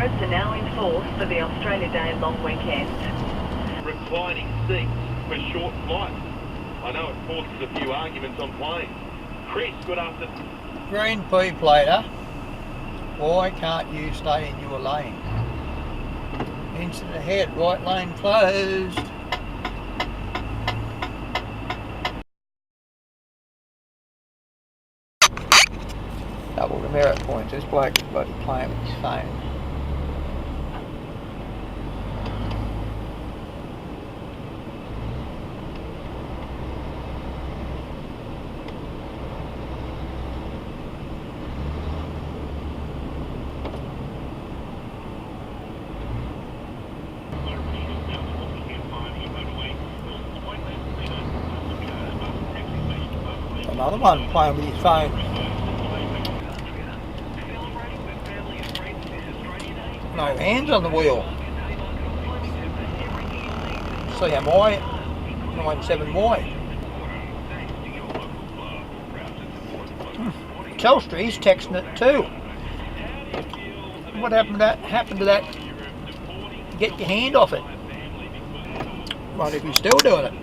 demerits are now in force for the Australia Day long weekend. Reclining seats for short flights. I know it causes a few arguments on planes. Chris, good afternoon. Green P plater, why can't you stay in your lane? Incident ahead, right lane closed. Double demerit points. This bloke is bloody playing with his phone. Another one playing with his phone. No hands on the wheel. CMI 97Y. Telstra's texting it too. What happened to that? Get your hand off it. Right, if you're still doing it.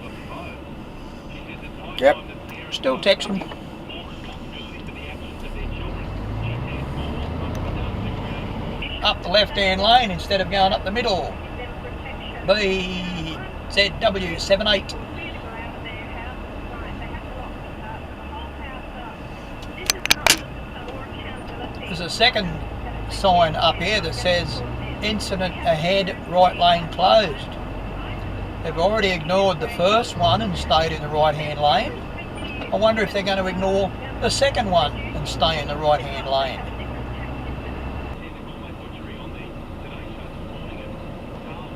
Yep, still texting. Up the left-hand lane instead of going up the middle. BZW78. There's a second sign up here that says incident ahead, right lane closed. They've already ignored the first one and stayed in the right-hand lane. I wonder if they're going to ignore the second one and stay in the right-hand lane.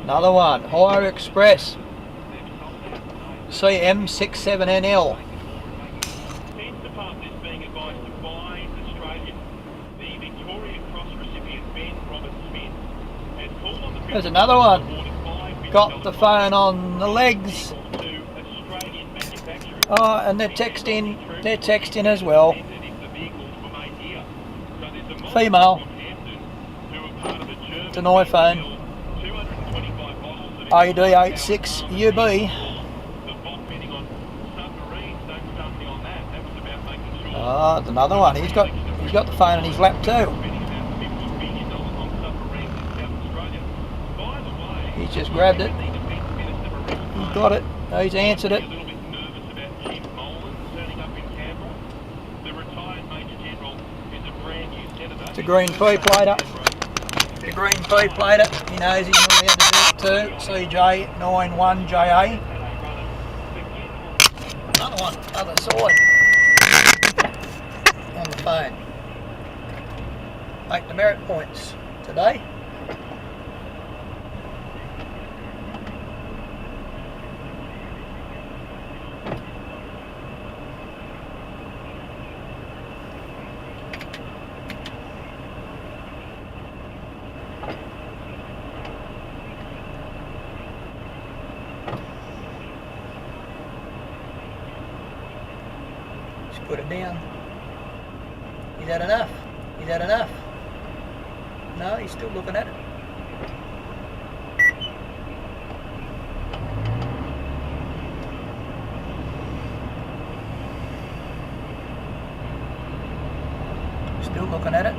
Another one, Hire Express, CM67NL. There's another one, got the phone on the legs. Oh, and they're texting as well. Female, it's an iPhone. AD86UB. Oh, there's another one. He's got the phone in his lap too. He's just grabbed it. He's got it. He's answered it. It's a green P plater. The green P plater, he knows he's not allowed to do it too. CJ91JA. Another one, other side. On the phone. 8 demerit points today. Put it down. Is that enough? Is that enough? No, he's still looking at it. Still looking at it.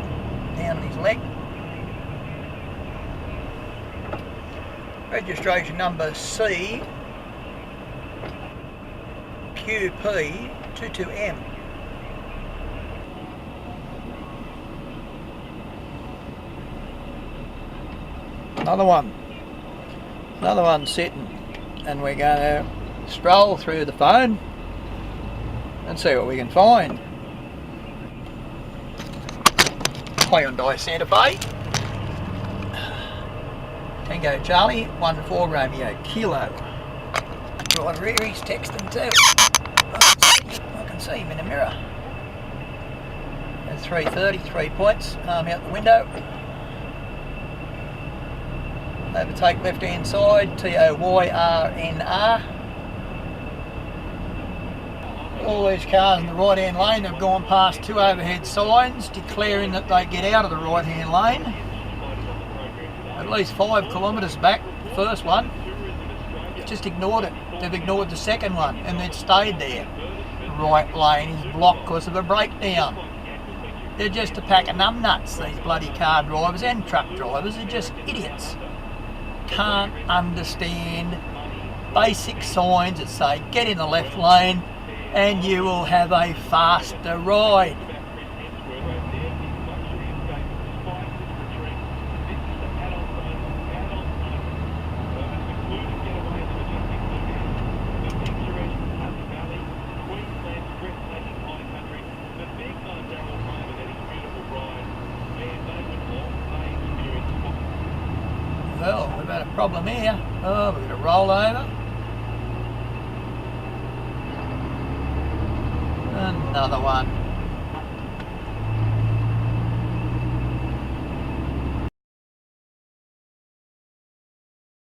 Down on his leg. Registration number CQP22M. Another one sitting, and we're going to stroll through the phone and see what we can find. Hyundai Santa Fe, Tango Charlie 14 Romeo Kilo. Right rear, he's texting too. I can see him in the mirror. At 3:30, 3 points, arm out the window. Overtake left hand side, TOYRNR. All these cars in the right hand lane have gone past 2 overhead signs declaring that they get out of the right hand lane. at least 5 kilometres back, the first one. Just ignored it. They've ignored the second one and they've stayed there. Right lane is blocked because of a breakdown. They're just a pack of numbnuts, these bloody car drivers and truck drivers. They're just idiots. Can't understand basic signs that say get in the left lane and you will have a faster ride. Well, we've had a problem here. Oh, we're going to roll over. Another one.